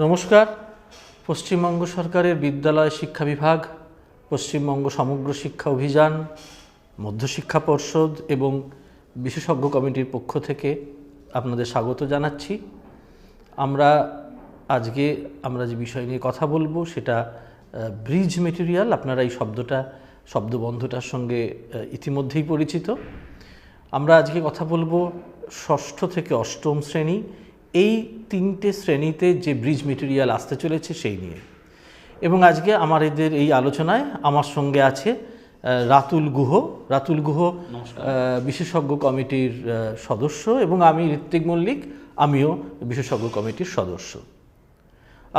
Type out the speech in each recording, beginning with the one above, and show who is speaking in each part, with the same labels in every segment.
Speaker 1: নমস্কার। পশ্চিমবঙ্গ সরকারের বিদ্যালয় শিক্ষা বিভাগ, পশ্চিমবঙ্গ সমগ্র শিক্ষা অভিযান, মধ্যশিক্ষা পর্ষদ এবং বিশেষজ্ঞ কমিটির পক্ষ থেকে আপনাদের স্বাগত জানাচ্ছি। আজকে আমরা যে বিষয় নিয়ে কথা বলবো সেটা ব্রিজ মেটেরিয়াল। আপনারা এই শব্দবন্ধটার সঙ্গে ইতিমধ্যেই পরিচিত। আমরা আজকে কথা বলবো ষষ্ঠ থেকে অষ্টম শ্রেণী, এই তিনটে শ্রেণীতে যে ব্রিজ মেটেরিয়াল আসতে চলেছে সেই নিয়ে। এবং আজকে আমাদের এই আলোচনায় আমার সঙ্গে আছে রাতুল গুহ বিশেষজ্ঞ কমিটির সদস্য, এবং আমি ঋত্বিক মল্লিক, আমিও বিশেষজ্ঞ কমিটির সদস্য।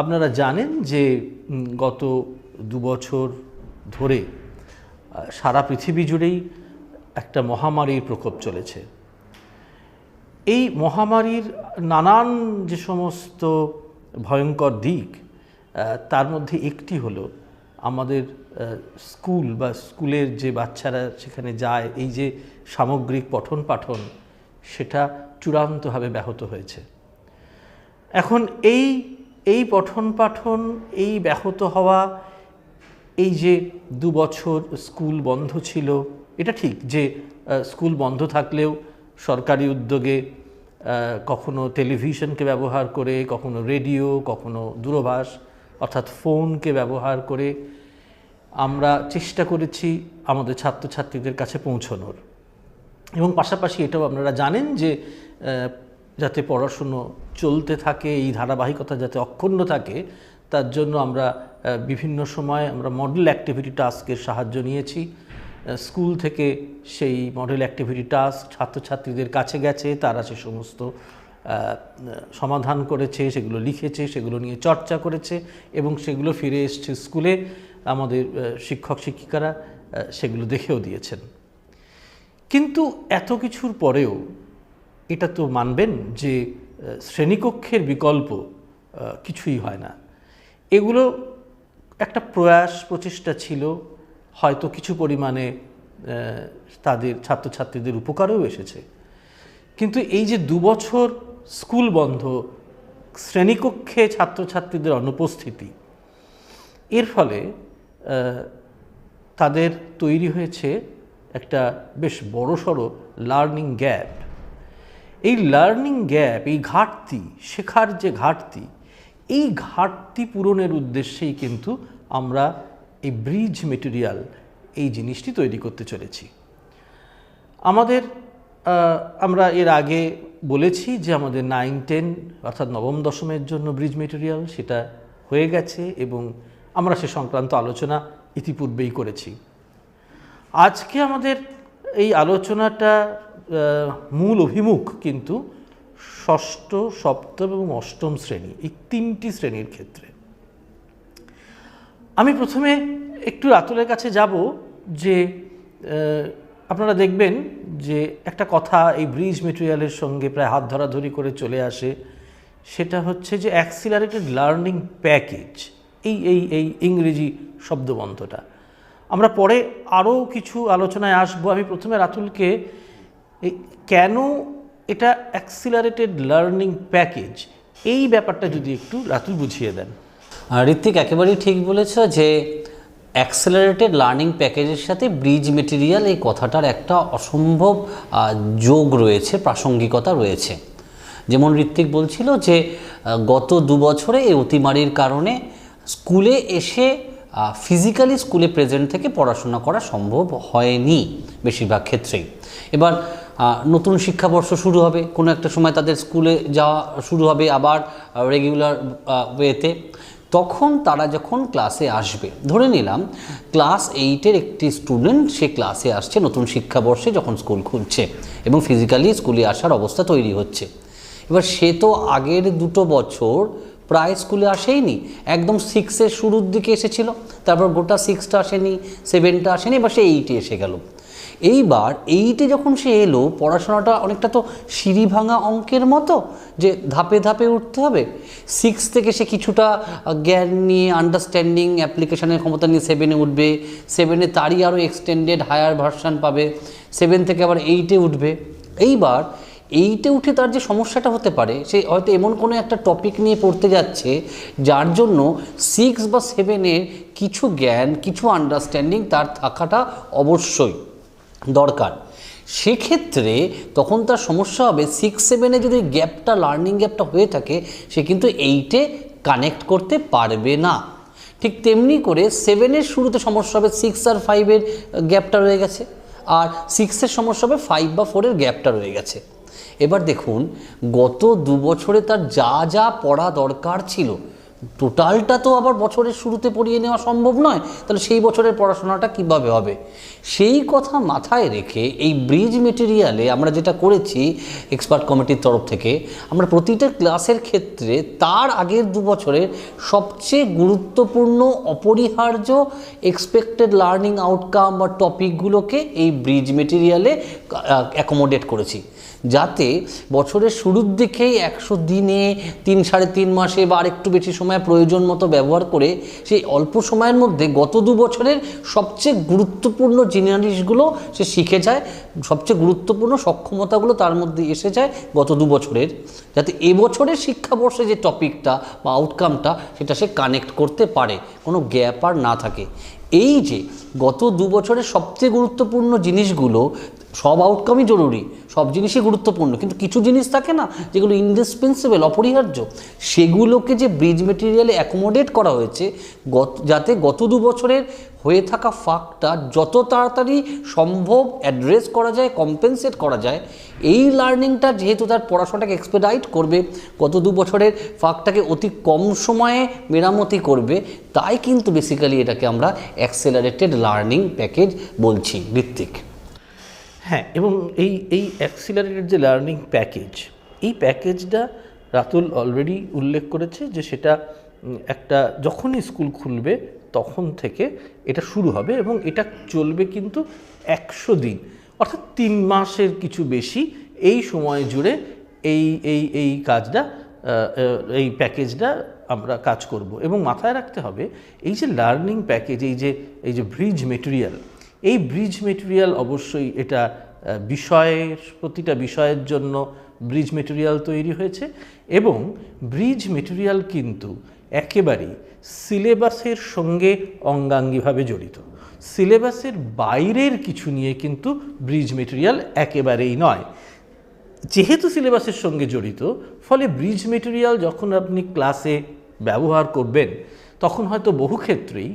Speaker 1: আপনারা জানেন যে গত 2 বছর ধরে সারা পৃথিবী জুড়েই একটা মহামারীর প্রকোপ চলেছে। এই মহামারীর নানান যে সমস্ত ভয়ঙ্কর দিক, তার মধ্যে একটি হলো আমাদের স্কুল বা স্কুলের যে বাচ্চারা সেখানে যায়, এই যে সামগ্রিক পঠন পাঠন, সেটা চূড়ান্তভাবে ব্যাহত হয়েছে। এখন এই পঠন পাঠন, এই ব্যাহত হওয়া, এই যে 2 বছর স্কুল বন্ধ ছিল, এটা ঠিক যে স্কুল বন্ধ থাকলেও সরকারি উদ্যোগে কখনো টেলিভিশনকে ব্যবহার করে, কখনো রেডিও, কখনো দূরভাষ অর্থাৎ ফোনকে ব্যবহার করে আমরা চেষ্টা করেছি আমাদের ছাত্রছাত্রীদের কাছে পৌঁছানোর। এবং পাশাপাশি এটাও আপনারা জানেন যে যাতে পড়াশুনো চলতে থাকে, এই ধারাবাহিকতা যাতে অক্ষুণ্ণ থাকে, তার জন্য আমরা বিভিন্ন সময় মডেল অ্যাক্টিভিটি টাস্কের সাহায্য নিয়েছি। স্কুল থেকে সেই মডেল অ্যাক্টিভিটি টাস্ক ছাত্রছাত্রীদের কাছে গেছে, তারা সে সমস্ত সমাধান করেছে, সেগুলো লিখেছে, সেগুলো নিয়ে চর্চা করেছে এবং সেগুলো ফিরে এসছে স্কুলে। আমাদের শিক্ষক শিক্ষিকারা সেগুলো দেখেও দিয়েছেন। কিন্তু এত কিছুর পরেও এটা তো মানবেন যে শ্রেণীকক্ষের বিকল্প কিছুই হয় না। এগুলো একটা প্রচেষ্টা ছিল, হয়তো কিছু পরিমাণে তাদের ছাত্রছাত্রীদের উপকারেও এসেছে। কিন্তু এই যে 2 বছর স্কুল বন্ধ, শ্রেণীকক্ষে ছাত্রছাত্রীদের অনুপস্থিতি, এর ফলে তাদের তৈরি হয়েছে একটা বেশ বড়সড় লার্নিং গ্যাপ। এই লার্নিং গ্যাপ, এই ঘাটতি, শেখার যে ঘাটতি, এই ঘাটতি পূরণের উদ্দেশ্যেই কিন্তু আমরা এই ব্রিজ মেটেরিয়াল, এই জিনিসটি তৈরি করতে চলেছি। আমরা এর আগে বলেছি যে আমাদের 9-10 অর্থাৎ নবম দশমের জন্য ব্রিজ মেটেরিয়াল সেটা হয়ে গেছে এবং আমরা সে সংক্রান্ত আলোচনা ইতিপূর্বেই করেছি। আজকে আমাদের এই আলোচনাটা মূল অভিমুখ কিন্তু ষষ্ঠ, সপ্তম এবং অষ্টম শ্রেণী, এই 3টি শ্রেণীর ক্ষেত্রে। আমি প্রথমে একটু রাতুলের কাছে যাব যে আপনারা দেখবেন যে একটা কথা এই ব্রিজ মেটেরিয়ালের সঙ্গে প্রায় হাত ধরাধরি করে চলে আসে, সেটা হচ্ছে যে অ্যাক্সিলারেটেড লার্নিং প্যাকেজ। এই ইংরেজি শব্দবন্ধটা আমরা পরে আরও কিছু আলোচনায় আসবো। আমি প্রথমে রাতুলকে কেন এটা অ্যাক্সিলারেটেড লার্নিং প্যাকেজ, এই ব্যাপারটা যদি একটু রাতুল বুঝিয়ে দেন।
Speaker 2: ঋত্বিক একেবারেই ঠিক বলেছ যে অ্যাক্সেলারেটেড লার্নিং প্যাকেজের সাথে ব্রিজ মেটেরিয়াল, এই কথাটার একটা অসম্ভব যোগ রয়েছে, প্রাসঙ্গিকতা রয়েছে। যেমন ঋত্বিক বলছিল যে গত 2 বছরে এই অতিমারির কারণে স্কুলে এসে ফিজিক্যালি স্কুলে প্রেজেন্ট থেকে পড়াশোনা করা সম্ভব হয়নি বেশিরভাগ ক্ষেত্রেই। এবার নতুন শিক্ষাবর্ষ শুরু হবে, কোনো একটা সময় তাদের স্কুলে যাওয়া শুরু হবে আবার রেগুলার ওয়েতে। তখন তারা যখন ক্লাসে আসবে, ধরে নিলাম ক্লাস 8-এর একটি স্টুডেন্ট সে ক্লাসে আসছে নতুন শিক্ষাবর্ষে, যখন স্কুল খুলছে এবং ফিজিক্যালি স্কুলে আসার অবস্থা তৈরি হচ্ছে। এবার সে তো আগের 2 বছর প্রায় স্কুলে আসেইনি, একদম 6-এর শুরুর দিকে এসেছিল, তারপর গোটা 6টা আসেনি, 7টা আসেনি, এবার সে 8-এ এসে গেল। এইবার 8-এ যখন সে এলো, পড়াশোনাটা অনেকটা তো সিঁড়ি ভাঙা অঙ্কের মতো, যে ধাপে ধাপে উঠতে হবে। 6 থেকে সে কিছুটা জ্ঞান নিয়ে, আন্ডারস্ট্যান্ডিং, অ্যাপ্লিকেশনের ক্ষমতা নিয়ে 7-এ উঠবে, 7-এ তারই আরও এক্সটেন্ডেড হায়ার ভার্সান পাবে, 7 থেকে আবার 8-এ উঠবে। এইবার এইটে উঠে তার যে সমস্যাটা হতে পারে, সে হয়তো এমন কোনো একটা টপিক নিয়ে পড়তে যাচ্ছে যার জন্য 6 বা 7-এর কিছু জ্ঞান, কিছু আন্ডারস্ট্যান্ডিং তার থাকাটা অবশ্যই দরকার। সেক্ষেত্রে তখন তার সমস্যা হবে 6-7-এ যদি গ্যাপটা, লার্নিং গ্যাপটা হয়ে থাকে, সে কিন্তু 8-এ কানেক্ট করতে পারবে না। ঠিক তেমনি করে 7-এর শুরুতে সমস্যা হবে, 6 আর 5-এর গ্যাপটা রয়ে গেছে, আর 6-এর সমস্যা হবে 5 বা 4-এর গ্যাপটা রয়ে গেছে। এবার দেখুন, গত 2 বছরে তার যা যা পড়া দরকার ছিল টোটালটা তো আবার বছরের শুরুতে পড়িয়ে নেওয়া সম্ভব নয়, তাহলে সেই বছরের পড়াশোনাটা কিভাবে হবে? সেই কথা মাথায় রেখে এই ব্রিজ মেটেরিয়ালে আমরা যেটা করেছি এক্সপার্ট কমিটির তরফ থেকে, আমরা প্রতিটা ক্লাসের ক্ষেত্রে তার আগের 2 বছরের সবচেয়ে গুরুত্বপূর্ণ, অপরিহার্য এক্সপেক্টেড লার্নিং আউটকাম বা টপিকগুলোকে এই ব্রিজ মেটেরিয়ালে অ্যাকোমোডেট করেছি, যাতে বছরের শুরুর দিকেই 100 দিনে 3-3.5 মাসে বা আরেকটু বেশি সময় প্রয়োজন মতো ব্যবহার করে সেই অল্প সময়ের মধ্যে গত 2 বছরের সবচেয়ে গুরুত্বপূর্ণ জিনিসগুলো সে শিখে যায়, সবচেয়ে গুরুত্বপূর্ণ সক্ষমতাগুলো তার মধ্যে এসে যায় গত 2 বছরের, যাতে এবছরের শিক্ষাবর্ষে যে টপিকটা বা আউটকামটা সেটা সে কানেক্ট করতে পারে, কোনো গ্যাপ আর না থাকে। এই যে গত 2 বছরের সবচেয়ে গুরুত্বপূর্ণ জিনিসগুলো, সব আউটকামই জরুরি, সব জিনিসই গুরুত্বপূর্ণ, কিন্তু কিছু জিনিস থাকে না যেগুলো ইন্ডিসপেন্সেবল, অপরিহার্য, সেগুলোকে যে ব্রিজ মেটেরিয়ালে অ্যাকোমোডেট করা হয়েছে যাতে গত 2 বছরের হয়ে থাকা ফাঁকটা যত তাড়াতাড়ি সম্ভব অ্যাড্রেস করা যায়, কম্পেনসেট করা যায়। এই লার্নিংটা যেহেতু তার পড়াশোনাটাকে এক্সপেডাইট করবে, গত 2 বছরের ফাঁকটাকে অতি কম সময়ে মেরামতি করবে, তাই কিন্তু বেসিক্যালি এটাকে আমরা অ্যাক্সেলারেটেড লার্নিং প্যাকেজ বলছি। ঋত্বিক।
Speaker 1: হ্যাঁ, এবং এই অ্যাক্সিলারেটেড যে লার্নিং প্যাকেজ, এই প্যাকেজটা রাতুল অলরেডি উল্লেখ করেছে যে সেটা একটা যখনই স্কুল খুলবে তখন থেকে এটা শুরু হবে এবং এটা চলবে কিন্তু 100 দিন, অর্থাৎ 3 মাসের কিছু বেশি এই সময় জুড়ে এই কাজটা, এই প্যাকেজটা আমরা কাজ করব। এবং মাথায় রাখতে হবে এই যে লার্নিং প্যাকেজ, এই যে ব্রিজ মেটেরিয়াল, এই ব্রিজ মেটেরিয়াল অবশ্যই এটা প্রতিটা বিষয়ের জন্য ব্রিজ মেটেরিয়াল তৈরি হয়েছে এবং ব্রিজ মেটেরিয়াল কিন্তু একেবারেই সিলেবাসের সঙ্গে অঙ্গাঙ্গিভাবে জড়িত। সিলেবাসের বাইরের কিছু নিয়ে কিন্তু ব্রিজ মেটেরিয়াল একেবারেই নয়। যেহেতু সিলেবাসের সঙ্গে জড়িত, ফলে ব্রিজ মেটেরিয়াল যখন আপনি ক্লাসে ব্যবহার করবেন তখন হয়তো বহু ক্ষেত্রেই,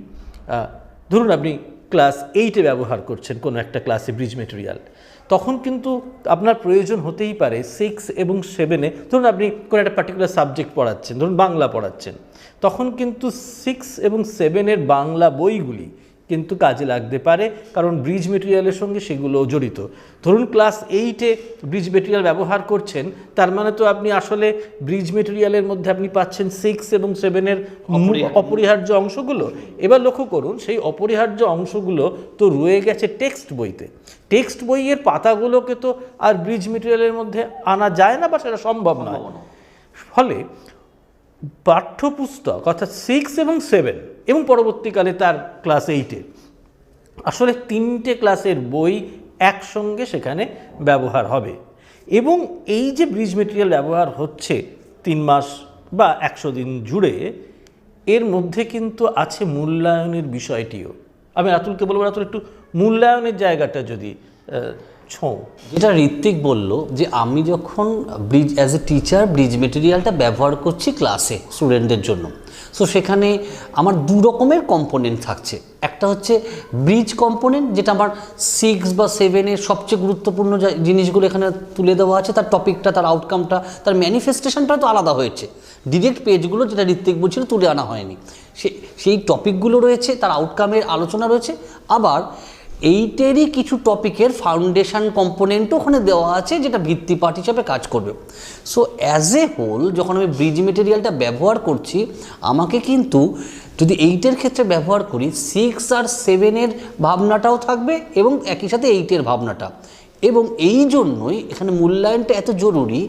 Speaker 1: ধরুন আপনি ক্লাস 8-এ ব্যবহার করছেন কোনো একটা ক্লাসে ব্রিজ মেটেরিয়াল, তখন কিন্তু আপনার প্রয়োজন হতেই পারে 6 এবং 7-এ, ধরুন আপনি কোনো একটা পার্টিকুলার সাবজেক্ট পড়াচ্ছেন, ধরুন বাংলা পড়াচ্ছেন, তখন কিন্তু 6 এবং 7-এর বাংলা বইগুলি কিন্তু কাজে লাগতে পারে, কারণ ব্রিজ মেটেরিয়ালের সঙ্গে সেগুলো জড়িত। ধরুন ক্লাস 8-এ ব্রিজ মেটেরিয়াল ব্যবহার করছেন, তার মানে তো আপনি আসলে ব্রিজ মেটেরিয়ালের মধ্যে আপনি পাচ্ছেন 6 এবং 7-এর অপরিহার্য অংশগুলো। এবার লক্ষ্য করুন, সেই অপরিহার্য অংশগুলো তো রয়ে গেছে টেক্সট বইতে। টেক্সট বইয়ের পাতাগুলোকে তো আর ব্রিজ মেটেরিয়ালের মধ্যে আনা যায় না বা সেটা সম্ভব নয়। ফলে পাঠ্যপুস্তক অর্থাৎ 6 এবং 7 এবং পরবর্তীকালে তার ক্লাস 8-এ আসলে 3টে ক্লাসের বই একসঙ্গে সেখানে ব্যবহার হবে। এবং এই যে ব্রিজ মেটেরিয়াল ব্যবহার হচ্ছে 3 মাস বা 100 দিন জুড়ে, এর মধ্যে কিন্তু আছে মূল্যায়নের বিষয়টিও। আমি রাতুলকে বলবো, রাতুল একটু মূল্যায়নের জায়গাটা যদি ছোঁও।
Speaker 2: যেটা ঋত্বিক বলল যে আমি যখন অ্যাজ এ টিচার ব্রিজ মেটেরিয়ালটা ব্যবহার করছি ক্লাসে স্টুডেন্টদের জন্য, সো সেখানে আমার 2 রকমের কম্পোনেন্ট থাকছে। একটা হচ্ছে ব্রিজ কম্পোনেন্ট, যেটা আমার 6 বা 7-এর সবচেয়ে গুরুত্বপূর্ণ জিনিসগুলো এখানে তুলে দেওয়া আছে, তার টপিকটা, তার আউটকামটা, তার ম্যানিফেস্টেশনটা তো আলাদা হয়েছে। ডিরেক্ট পেজগুলো যেটা ঋত্বিক বলছিল তুলে আনা হয়নি, সেই টপিকগুলো রয়েছে, তার আউটকামের আলোচনা রয়েছে। আবার 8-এরই কিছু টপিকের ফাউন্ডেশন কম্পোনেন্টও ওখানে দেওয়া আছে, যেটা ভিত্তিপাঠ হিসাবে কাজ করবে। সো অ্যাজ এ হোল যখন আমি ব্রিজ মেটেরিয়ালটা ব্যবহার করছি, আমাকে কিন্তু যদি 8-এর ক্ষেত্রে ব্যবহার করি 6 আর 7-এর ভাবনাটাও থাকবে এবং একই সাথে 8-এর ভাবনাটা, এবং এই জন্যই এখানে মূল্যায়নটা এত জরুরি।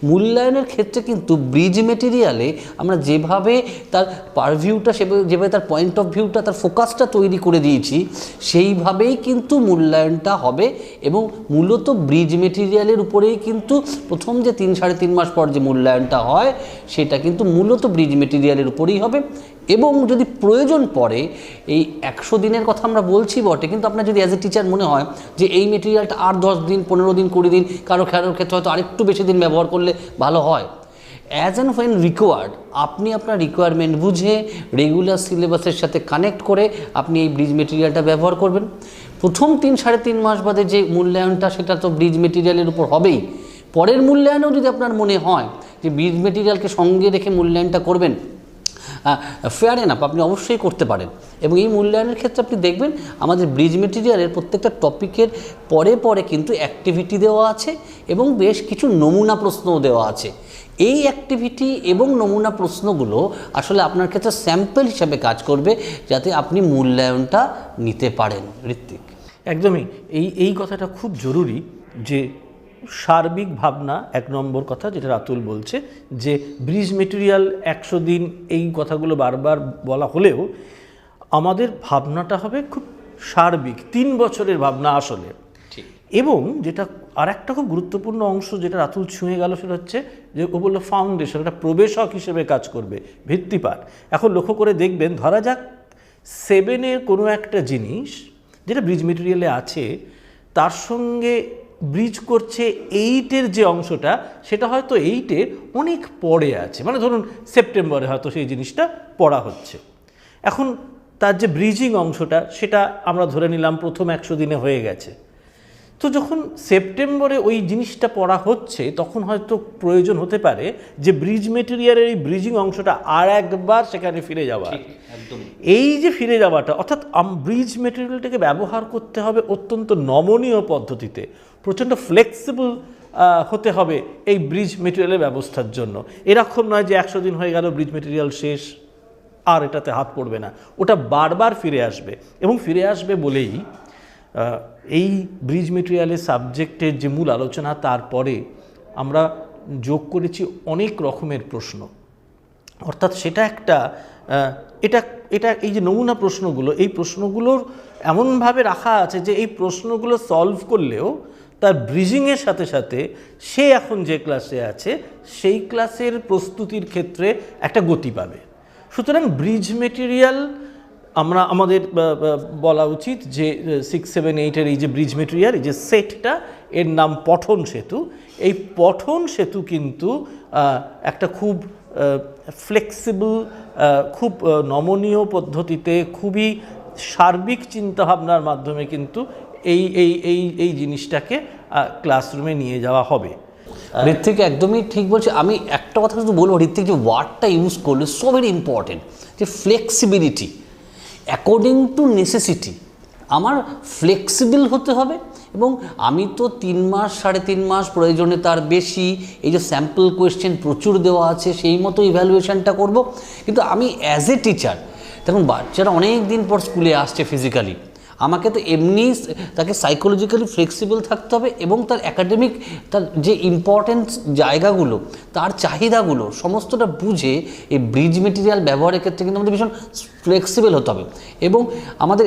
Speaker 2: মূল্যায়নের ক্ষেত্রে কিন্তু ব্রিজ মেটেরিয়ালে আমরা যেভাবে তার পারভিউটা, যেভাবে তার পয়েন্ট অফ ভিউটা, তার ফোকাসটা তৈরি করে দিয়েছি, সেইভাবেই কিন্তু মূল্যায়নটা হবে। এবং মূলত ব্রিজ মেটেরিয়ালের উপরেই কিন্তু প্রথম যে 3-3.5 মাস পর যে মূল্যায়নটা হয়, সেটা কিন্তু মূলত ব্রিজ মেটেরিয়ালের উপরেই হবে। এবং যদি প্রয়োজন পড়ে, এই 100 দিনের কথা আমরা বলছি বটে, কিন্তু আপনার যদি অ্যাজ এ টিচার মনে হয় যে এই মেটেরিয়ালটা আর 10 দিন, 15 দিন, 20 দিন, কারো ক্ষেত্রে হয়তো আরেকটু বেশি দিন ব্যবহার করলে ভালো হয়, অ্যাজ অ্যান্ড হোয়েন রিকোয়ার্ড আপনি আপনার রিকোয়ারমেন্ট বুঝে রেগুলার সিলেবাসের সাথে কানেক্ট করে আপনি এই ব্রিজ মেটেরিয়ালটা ব্যবহার করবেন। প্রথম 3-3.5 মাস বাদে যে মূল্যায়নটা, সেটা তো ব্রিজ মেটেরিয়ালের উপর হবেই। পরের মূল্যায়নেও যদি আপনার মনে হয় যে ব্রিজ মেটেরিয়ালকে সঙ্গে রেখে মূল্যায়নটা করবেন, ফেয়ার এনাফ, আপনি অবশ্যই করতে পারেন। এবং এই মূল্যায়নের ক্ষেত্রে আপনি দেখবেন আমাদের ব্রিজ মেটেরিয়ালের প্রত্যেকটা টপিকের পরে পরে কিন্তু অ্যাক্টিভিটি দেওয়া আছে এবং বেশ কিছু নমুনা প্রশ্নও দেওয়া আছে। এই অ্যাক্টিভিটি এবং নমুনা প্রশ্নগুলো আসলে আপনার ক্ষেত্রে স্যাম্পল হিসাবে কাজ করবে, যাতে আপনি মূল্যায়নটা নিতে পারেন। ঋত্বিক,
Speaker 1: একদমই এই কথাটা খুব জরুরি যে সার্বিক ভাবনা, 1 নম্বর কথা যেটা রাতুল বলছে, যে ব্রিজ মেটেরিয়াল 100 দিন, এই কথাগুলো বারবার বলা হলেও আমাদের ভাবনাটা হবে খুব সার্বিক, 3 বছরের ভাবনা আসলে। এবং যেটা আর একটা খুব গুরুত্বপূর্ণ অংশ যেটা রাতুল ছুঁয়ে গেল, সেটা হচ্ছে যে ও বললো ফাউন্ডেশন, এটা প্রবেশক হিসেবে কাজ করবে, ভিত্তিপাত। এখন লক্ষ্য করে দেখবেন, ধরা যাক 7-এর কোনো একটা জিনিস যেটা ব্রিজ মেটেরিয়ালে আছে, তার সঙ্গে ব্রিজ করছে 8-এর যে অংশটা, সেটা হয়তো 8-এর অনেক পরে আছে, মানে ধরুন সেপ্টেম্বরে হয়তো সেই জিনিসটা পড়া হচ্ছে। এখন তার যে ব্রিজিং অংশটা, সেটা আমরা ধরে নিলাম প্রথম 100 দিনে হয়ে গেছে। তো যখন সেপ্টেম্বরে ওই জিনিসটা পড়া হচ্ছে, তখন হয়তো প্রয়োজন হতে পারে যে ব্রিজ মেটেরিয়ালের এই ব্রিজিং অংশটা আর একবার সেখানে ফিরে যাওয়া। এই যে ফিরে যাওয়াটা, অর্থাৎ ব্রিজ মেটেরিয়ালটাকে ব্যবহার করতে হবে অত্যন্ত নমনীয় পদ্ধতিতে, প্রচণ্ড ফ্লেক্সিবল হতে হবে এই ব্রিজ মেটেরিয়ালের ব্যবস্থার জন্য। এরকম নয় যে 100 দিন হয়ে গেল, ব্রিজ মেটেরিয়াল শেষ, আর এটাতে হাত পড়বে না। ওটা বারবার ফিরে আসবে, এবং ফিরে আসবে বলেই এই ব্রিজ মেটেরিয়ালের সাবজেক্টের যে মূল আলোচনা, তারপরে আমরা যোগ করেছি অনেক রকমের প্রশ্ন। অর্থাৎ সেটা একটা এটা এই যে নমুনা প্রশ্নগুলো, এই প্রশ্নগুলোর এমনভাবে রাখা আছে যে এই প্রশ্নগুলো সলভ করলেও তার ব্রিজিংয়ের সাথে সাথে সে এখন যে ক্লাসে আছে সেই ক্লাসের প্রস্তুতির ক্ষেত্রে একটা গতি পাবে। সুতরাং ব্রিজ মেটেরিয়াল আমাদের বলা উচিত যে 6, 7, 8-এর এই যে ব্রিজ মেটেরিয়াল, এই যে সেটটা, এর নাম পঠন সেতু। এই পঠন সেতু কিন্তু একটা খুব ফ্লেক্সিবল, খুব নমনীয় পদ্ধতিতে, খুবই সার্বিক চিন্তাভাবনার মাধ্যমে কিন্তু এই জিনিসটাকে ক্লাসরুমে নিয়ে যাওয়া হবে।
Speaker 2: ঋত্বিক একদমই ঠিক বলছে। আমি একটা কথা শুধু বলবো, ঋত্বিক যে ওয়ার্ডটা ইউজ করলে সো ভেরি ইম্পর্টেন্ট, যে ফ্লেক্সিবিলিটি অ্যাকর্ডিং টু নেসেসিটি। আমার ফ্লেক্সিবল হতে হবে, এবং আমি তো 3 মাস, 3.5 মাস, প্রয়োজনে তার বেশি, এই যে স্যাম্পল কোয়েশ্চেন প্রচুর দেওয়া আছে, সেই মতো ইভ্যালুয়েশনটা করব। কিন্তু আমি অ্যাজ এ টিচার, দেখুন বাচ্চারা অনেক দিন পর স্কুলে আসছে ফিজিক্যালি, আমাকে তো এমনি তাকে সাইকোলজিক্যালি ফ্লেক্সিবল থাকতে হবে, এবং তার একাডেমিক, তার যে ইম্পর্টেন্ট জায়গাগুলো, তার চাহিদাগুলো সমস্তটা বুঝে এই ব্রিজ মেটেরিয়াল ব্যবহারের ক্ষেত্রে কিন্তু আমাদের ভীষণ ফ্লেক্সিবল হতে হবে। এবং আমাদের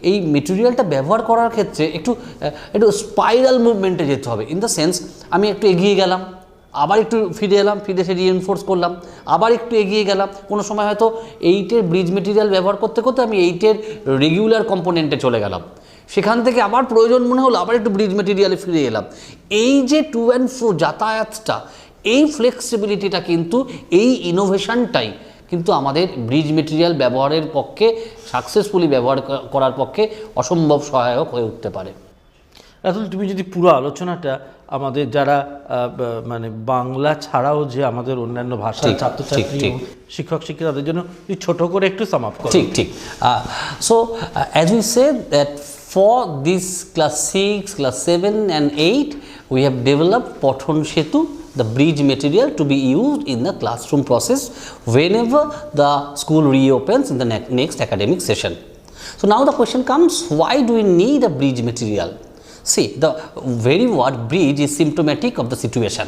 Speaker 2: এই মেটেরিয়ালটা ব্যবহার করার ক্ষেত্রে একটু স্পাইরাল মুভমেন্টে যেতে হবে। ইন দ্য সেন্স, আমি একটু এগিয়ে গেলাম, আবার একটু ফিরে এলাম, ফিরে এসে রিএনফোর্স করলাম, আবার একটু এগিয়ে গেলাম। কোনো সময় হয়তো 8-এর ব্রিজ মেটেরিয়াল ব্যবহার করতে করতে আমি 8-এর রেগুলার কম্পোনেন্টে চলে গেলাম, সেখান থেকে আবার প্রয়োজন মনে হলো আবার একটু ব্রিজ মেটেরিয়ালে ফিরে এলাম। এই যে টু অ্যান্ড ফ্রো যাতায়াতটা, এই ফ্লেক্সিবিলিটিটা কিন্তু, এই ইনোভেশনটাই কিন্তু আমাদের ব্রিজ মেটেরিয়াল ব্যবহারের পক্ষে, সাকসেসফুলি ব্যবহার করার পক্ষে অসম্ভব সহায়ক হয়ে উঠতে পারে।
Speaker 1: রাতুল, তুমি যদি পুরো আলোচনাটা আমাদের যারা মানে বাংলা ছাড়াও যে আমাদের অন্যান্য ভাষার ছাত্রছাত্রী, শিক্ষক শিক্ষিকা, তাদের জন্য ছোট করে একটু সাম আপ করো।
Speaker 2: ঠিক। So as we said that for this class 6, class 7 and 8 we have developed Pothon Setu, the bridge material to be used in the classroom process whenever the school reopens in the next academic session. So now the question comes, why do we need a bridge material? See, the very word bridge is symptomatic of the situation.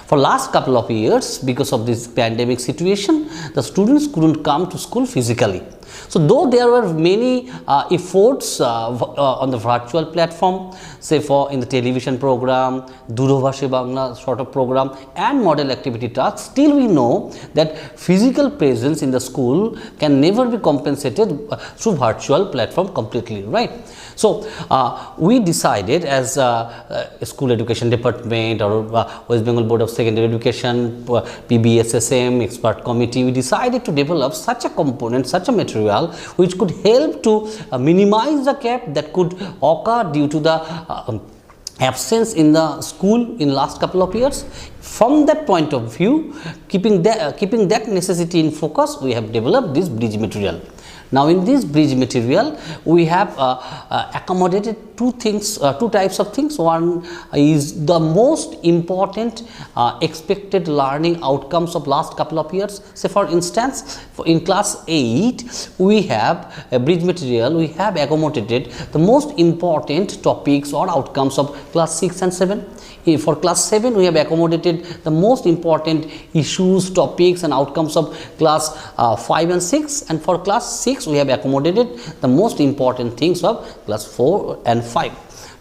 Speaker 2: For last couple of years, because of this pandemic situation, the students couldn't come to school physically. So though there were many efforts on the virtual platform, say for in the television program, Durobhashi Bangla sort of program, and model activity tasks, still we know that physical presence in the school can never be compensated through virtual platform completely, right? So we decided as school education department or West Bengal Board of Secondary Education, PBSSM expert committee, we decided to develop such a component, such a material which could help to minimize the gap that could occur due to the absence in the school in last couple of years. From that point of view, keeping that necessity in focus, we have developed this bridge material. Now in this bridge material, we have accommodated two types of things. One is the most important expected learning outcomes of last couple of years. Say for instance, in class 8, we have a bridge material, we have accommodated the most important topics or outcomes of class 6 and 7. For class 7, we have accommodated the most important issues, topics and outcomes of class 5 and 6, and for class 6, we have accommodated the most important things of class 4 and 5.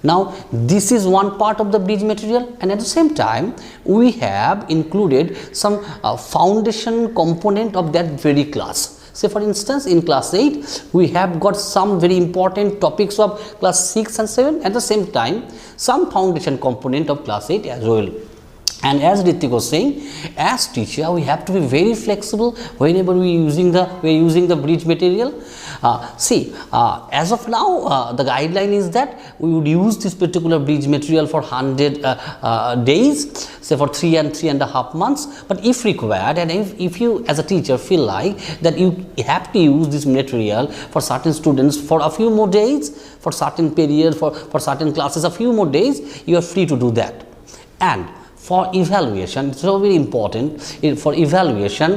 Speaker 2: Now this is one part of the bridge material, and at the same time we have included some foundation component of that very class. Say for instance, in class 8, we have got some very important topics of class 6 and 7, at the same time some foundation component of class 8 as well. And as Ritwick was saying, as teacher, we have to be very flexible whenever we are using the bridge material. As of now, the guideline is that we would use this particular bridge material for 100 days, say for 3.5 months. But if required, and if you as a teacher feel like that you have to use this material for certain students for a few more days, for certain periods, for certain classes a few more days, you are free to do that. And for evaluation, it's very important. For evaluation,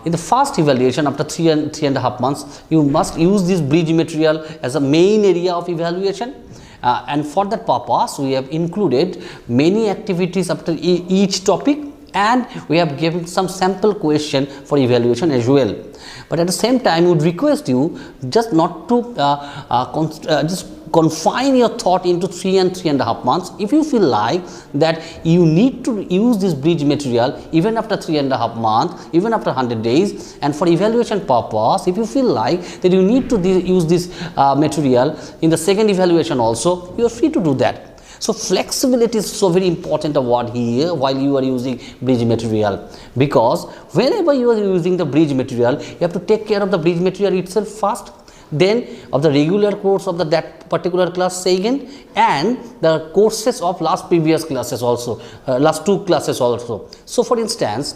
Speaker 2: in the first evaluation after 3.5 months, you must use this bridge material as a main area of evaluation. And for that purpose, we have included many activities after each topic, and we have given some sample question for evaluation as well. But at the same time, we would request you just not to just confine your thought into 3 and 3.5 months. If you feel like that you need to use this bridge material even after 3.5 months, even after 100 days, and for evaluation purpose, if you feel like that you need to use this material in the second evaluation also, you are free to do that. So flexibility is so very important a word here while you are using bridge material, because whenever you are using the bridge material, you have to take care of the bridge material itself first, then of the regular course of that particular class second, and the courses of previous classes also, last 2 classes also. So for instance,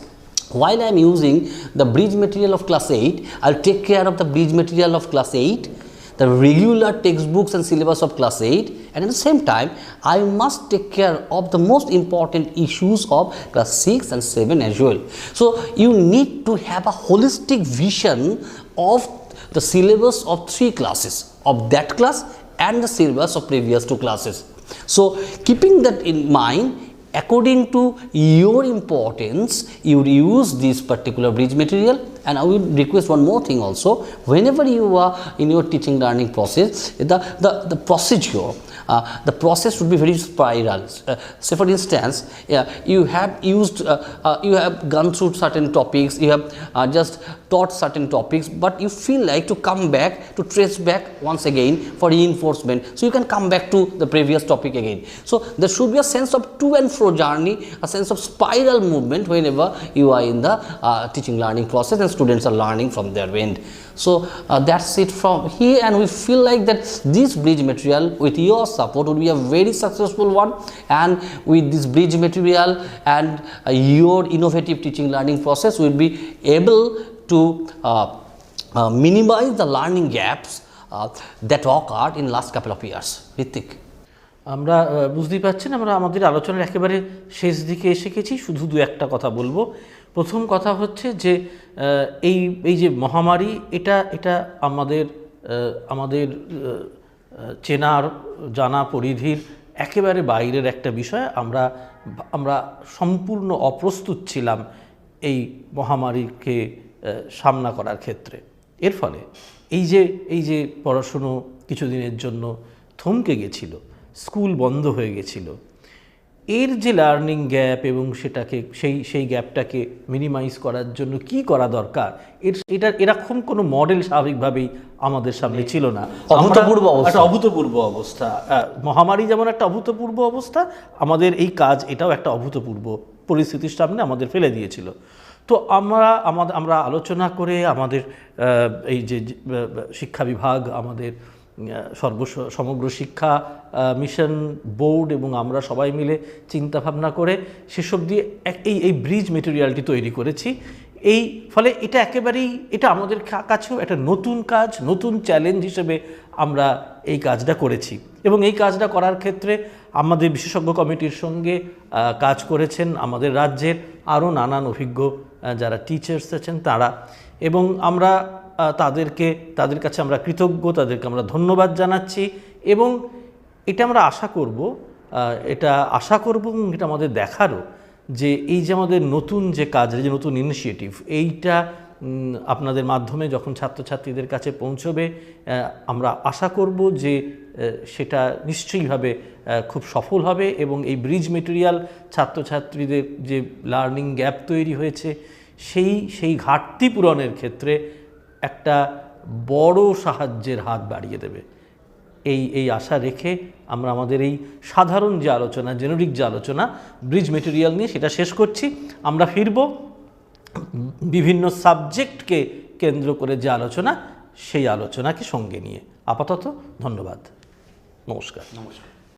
Speaker 2: while I am using the bridge material of class 8, I will take care of the bridge material of class 8, the regular textbooks and syllabus of class 8, and at the same time I must take care of the most important issues of class 6 and 7 as well. So you need to have a holistic vision of the syllabus of 3 classes of that class and the syllabus of previous 2 classes. So keeping that in mind, according to your importance, you would use this particular bridge material. And I will request one more thing also, whenever you are in your teaching learning process, the procedure, the process should be very spiral. Say for instance, you have gone through certain topics, you have just taught certain topics, but you feel like to come back, to trace back once again for reinforcement, so you can come back to the previous topic again. So there should be a sense of to and fro journey, a sense of spiral movement whenever you are in the teaching learning process and students are learning from their end. So that's it from here, and we feel like that this bridge material with your support would be a very successful one, and with this bridge material and your innovative teaching learning process, we will be able to minimize the learning gaps that occurred in last couple of years. Ritwick.
Speaker 1: আমরা বুঝতেই পারছেন, আমরা আমাদের আলোচনার একেবারে শেষ দিকে এসে গেছি। শুধু 2-1টা কথা বলবো। প্রথম কথা হচ্ছে যে এই যে মহামারী, এটা আমাদের চেনার জানা পরিধির একেবারে বাইরের একটা বিষয়। আমরা সম্পূর্ণ অপ্রস্তুত ছিলাম এই মহামারীকে সামনা করার ক্ষেত্রে। এর ফলে এই যে পড়াশুনো কিছুদিনের জন্য থমকে গেছিল, স্কুল বন্ধ হয়ে গেছিল, এর যে লার্নিং গ্যাপ এবং সেটাকে সেই গ্যাপটাকে মিনিমাইজ করার জন্য কি করা দরকার, এরকম কোনো মডেল স্বাভাবিকভাবেই আমাদের সামনে ছিল না। একটা অভূতপূর্ব অবস্থা, মহামারী যেমন একটা অভূতপূর্ব অবস্থা, আমাদের এই কাজ এটাও একটা অভূতপূর্ব পরিস্থিতির সামনে আমাদের ফেলে দিয়েছিল। তো আমরা আলোচনা করে আমাদের এই যে শিক্ষা বিভাগ, আমাদের সমগ্র শিক্ষা মিশন বোর্ড এবং আমরা সবাই মিলে চিন্তা ভাবনা করে সেসব দিয়ে এই ব্রিজ মেটেরিয়ালটি তৈরি করেছি। এই ফলে এটা আমাদের কাছেও একটা নতুন কাজ, নতুন চ্যালেঞ্জ হিসেবে আমরা এই কাজটা করেছি। এবং এই কাজটা করার ক্ষেত্রে আমাদের বিশেষজ্ঞ কমিটির সঙ্গে কাজ করেছেন আমাদের রাজ্যের আরও নানান অভিজ্ঞ যারা টিচার্স আছেন তারা, এবং তাদের কাছে আমরা কৃতজ্ঞ, তাদেরকে আমরা ধন্যবাদ জানাচ্ছি। এবং এটা আমরা আশা করব এবং এটা আমাদের দেখারও যে এই যে আমাদের নতুন যে কাজ, যে নতুন ইনিশিয়েটিভ, এইটা আপনাদের মাধ্যমে যখন ছাত্রছাত্রীদের কাছে পৌঁছবে, আমরা আশা করব যে সেটা নিশ্চয়ইভাবে খুব সফল হবে। এবং এই ব্রিজ মেটেরিয়াল ছাত্রছাত্রীদের যে লার্নিং গ্যাপ তৈরি হয়েছে সেই ঘাটতি পূরণের ক্ষেত্রে একটা বড় সাহায্যের হাত বাড়িয়ে দেবে। এই আশা রেখে আমরা আমাদের এই সাধারণ যে আলোচনা, জেনেরিক যে আলোচনা ব্রিজ মেটেরিয়াল নিয়ে, সেটা শেষ করছি। আমরা ফিরব বিভিন্ন সাবজেক্টকে কেন্দ্র করে যে আলোচনা, সেই আলোচনাকে সঙ্গে নিয়ে। আপাতত ধন্যবাদ, নমস্কার।